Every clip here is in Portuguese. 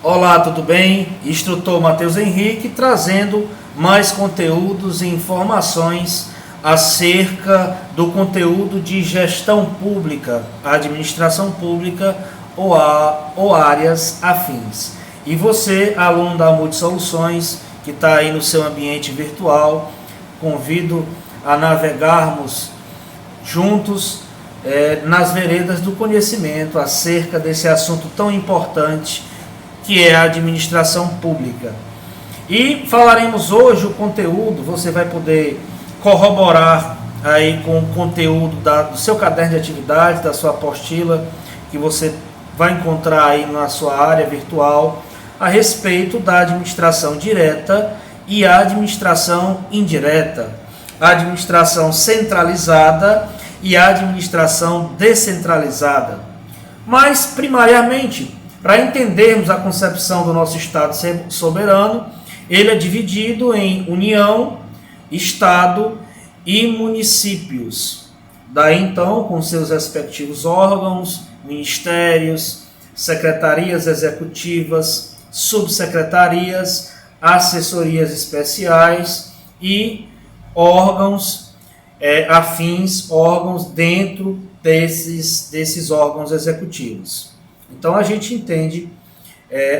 Olá, tudo bem? Instrutor Matheus Henrique trazendo mais conteúdos e informações acerca do conteúdo de gestão pública, administração pública ou áreas afins. E você, aluno da Multisoluções, que está aí no seu ambiente virtual, convido a navegarmos juntos nas veredas do conhecimento acerca desse assunto tão importante que é a administração pública. E falaremos hoje o conteúdo, você vai poder corroborar aí com o conteúdo do seu caderno de atividades, da sua apostila, que você vai encontrar aí na sua área virtual, a respeito da administração direta e a administração indireta, a administração centralizada e a administração descentralizada. Mas, primariamente, para entendermos a concepção do nosso Estado soberano, ele é dividido em União, Estado e municípios. Daí então, com seus respectivos órgãos, ministérios, secretarias executivas, subsecretarias, assessorias especiais e órgãos afins, órgãos dentro desses órgãos executivos. Então a gente entende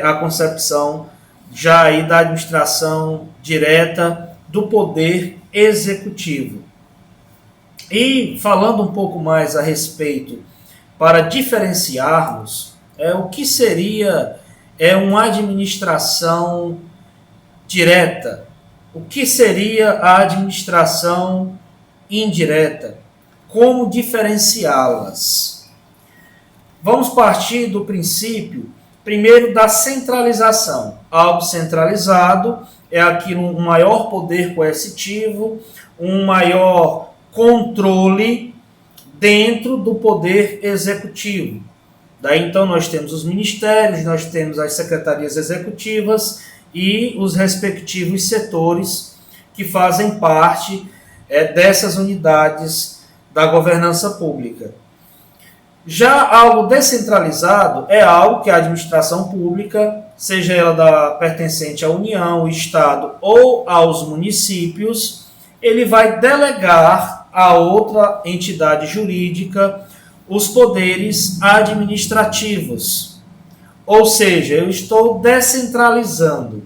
a concepção já aí da administração direta do poder executivo. E falando um pouco mais a respeito, para diferenciarmos o que seria uma administração direta, o que seria a administração indireta, como diferenciá-las. Vamos partir do princípio, primeiro, da centralização. Algo centralizado é aquilo, um maior poder coercitivo, um maior controle dentro do poder executivo. Daí então nós temos os ministérios, nós temos as secretarias executivas e os respectivos setores que fazem parte dessas unidades da governança pública. Já algo descentralizado é algo que a administração pública, seja ela pertencente à União, ao Estado ou aos municípios, ele vai delegar a outra entidade jurídica os poderes administrativos. Ou seja, eu estou descentralizando.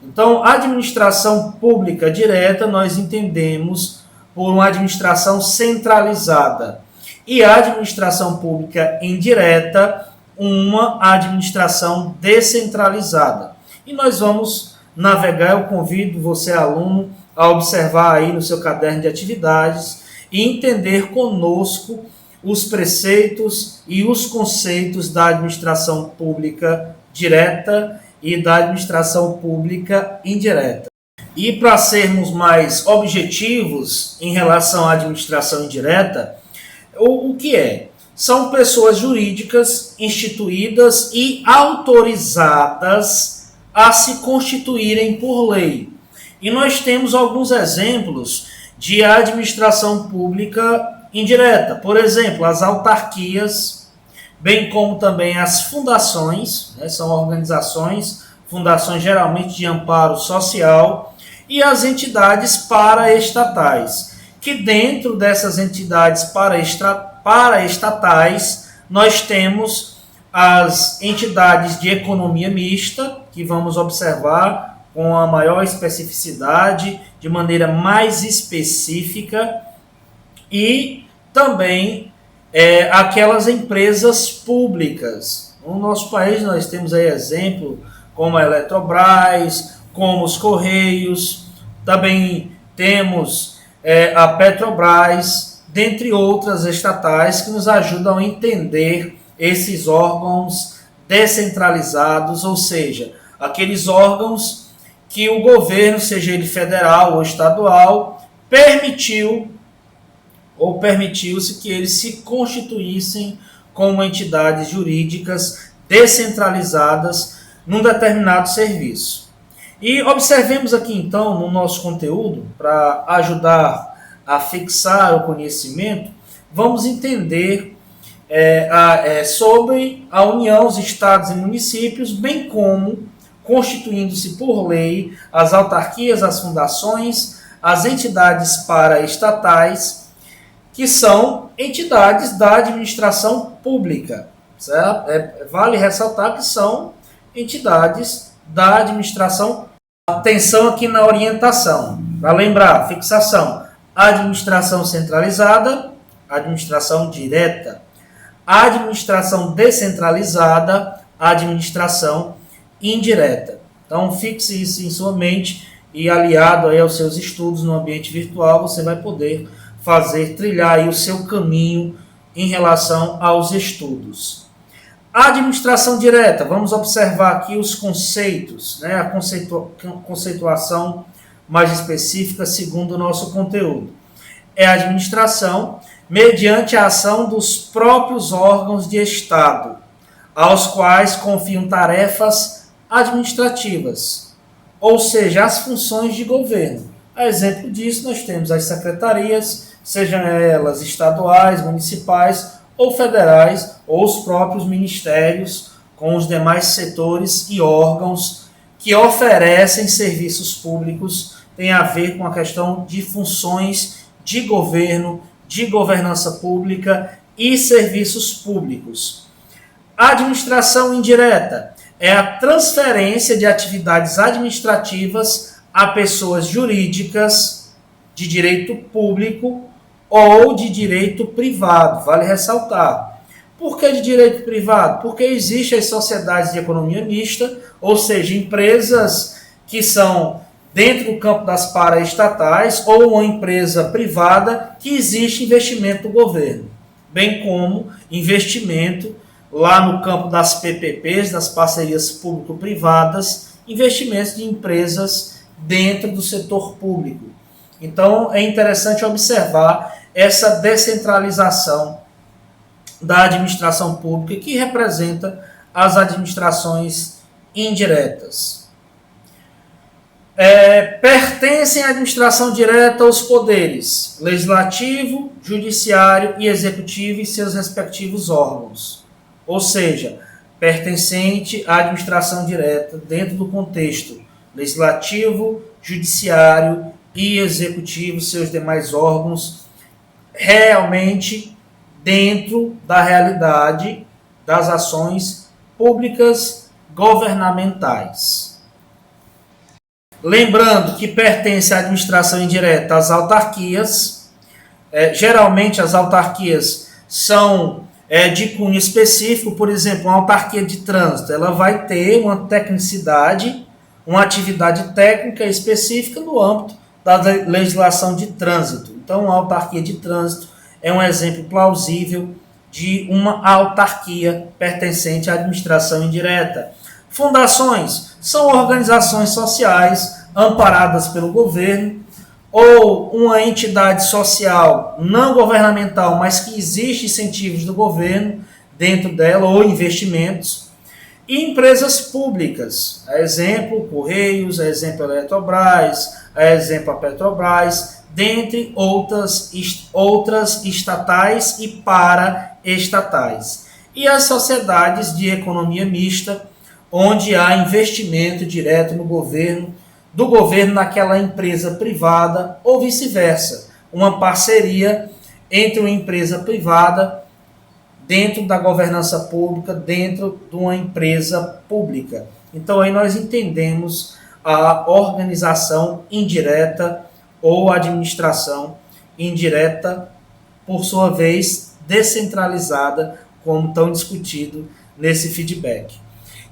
Então, a administração pública direta nós entendemos por uma administração centralizada. E a administração pública indireta, uma administração descentralizada. E nós vamos navegar, eu convido você, aluno, a observar aí no seu caderno de atividades e entender conosco os preceitos e os conceitos da administração pública direta e da administração pública indireta. E para sermos mais objetivos em relação à administração indireta, o que é? São pessoas jurídicas instituídas e autorizadas a se constituírem por lei. E nós temos alguns exemplos de administração pública indireta. Por exemplo, as autarquias, bem como também as fundações, são organizações, fundações geralmente de amparo social, e as entidades paraestatais, que dentro dessas entidades paraestatais nós temos as entidades de economia mista, que vamos observar com a maior especificidade, de maneira mais específica, e também aquelas empresas públicas. No nosso país nós temos aí exemplo como a Eletrobras, como os Correios, também temos a Petrobras, dentre outras estatais que nos ajudam a entender esses órgãos descentralizados, ou seja, aqueles órgãos que o governo, seja ele federal ou estadual, permitiu-se que eles se constituíssem como entidades jurídicas descentralizadas num determinado serviço. E observemos aqui então no nosso conteúdo, para ajudar a fixar o conhecimento, vamos entender sobre a União, os estados e municípios, bem como constituindo-se por lei as autarquias, as fundações, as entidades paraestatais, que são entidades da administração pública. Certo? Vale ressaltar que são entidades da administração. Atenção aqui na orientação. Para lembrar, fixação: administração centralizada, administração direta. Administração descentralizada, administração indireta. Então, fixe isso em sua mente e, aliado aí aos seus estudos no ambiente virtual, você vai poder trilhar aí o seu caminho em relação aos estudos. Administração direta, vamos observar aqui os conceitos, né? A conceituação mais específica segundo o nosso conteúdo. É a administração mediante a ação dos próprios órgãos de Estado, aos quais confiam tarefas administrativas, ou seja, as funções de governo. A exemplo disso, nós temos as secretarias, sejam elas estaduais, municipais ou federais, ou os próprios ministérios, com os demais setores e órgãos que oferecem serviços públicos, tem a ver com a questão de funções de governo, de governança pública e serviços públicos. A administração indireta é a transferência de atividades administrativas a pessoas jurídicas de direito público ou de direito privado, vale ressaltar. Por que de direito privado? Porque existem as sociedades de economia mista, ou seja, empresas que são dentro do campo das paraestatais ou uma empresa privada que existe investimento do governo, bem como investimento lá no campo das PPPs, das parcerias público-privadas, investimentos de empresas dentro do setor público. Então, é interessante observar essa descentralização da administração pública que representa as administrações indiretas. Pertencem à administração direta os poderes legislativo, judiciário e executivo e seus respectivos órgãos. Ou seja, pertencente à administração direta dentro do contexto legislativo, judiciário e executivo, seus demais órgãos, realmente dentro da realidade das ações públicas governamentais. Lembrando que pertence à administração indireta às autarquias. Geralmente as autarquias são de cunho específico. Por exemplo, uma autarquia de trânsito, ela vai ter uma tecnicidade, uma atividade técnica específica no âmbito da legislação de trânsito. Então, uma autarquia de trânsito é um exemplo plausível de uma autarquia pertencente à administração indireta. Fundações são organizações sociais amparadas pelo governo ou uma entidade social não governamental, mas que existe incentivos do governo dentro dela ou investimentos. E empresas públicas, a exemplo Correios, a exemplo Eletrobras, a exemplo a Petrobras, dentre outras estatais e paraestatais. E as sociedades de economia mista, onde há investimento direto no governo, do governo naquela empresa privada ou vice-versa, uma parceria entre uma empresa privada dentro da governança pública, dentro de uma empresa pública. Então aí nós entendemos a organização indireta ou administração indireta, por sua vez descentralizada, como tão discutido nesse feedback.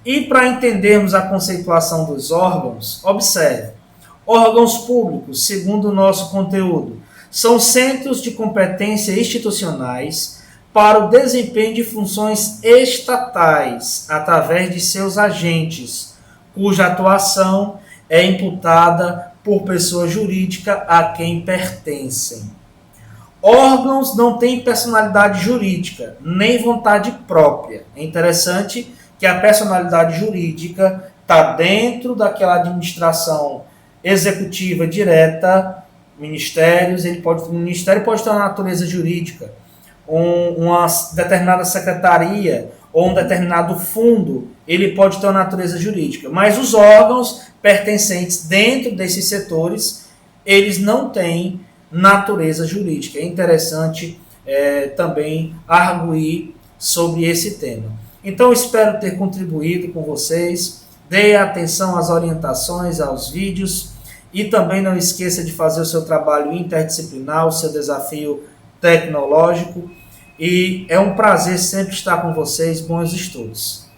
E para entendermos a conceituação dos órgãos, observe: órgãos públicos, segundo o nosso conteúdo, são centros de competência institucionais para o desempenho de funções estatais através de seus agentes, cuja atuação é imputada por pessoa jurídica a quem pertencem. Órgãos não têm personalidade jurídica, nem vontade própria. É interessante que a personalidade jurídica está dentro daquela administração executiva direta, ministérios, o ministério pode ter uma natureza jurídica, uma determinada secretaria ou um determinado fundo, ele pode ter uma natureza jurídica. Mas os órgãos pertencentes dentro desses setores, eles não têm natureza jurídica. É interessante também arguir sobre esse tema. Então, espero ter contribuído com vocês. Dê atenção às orientações, aos vídeos, e também não esqueça de fazer o seu trabalho interdisciplinar, o seu desafio tecnológico. E é um prazer sempre estar com vocês. Bons estudos.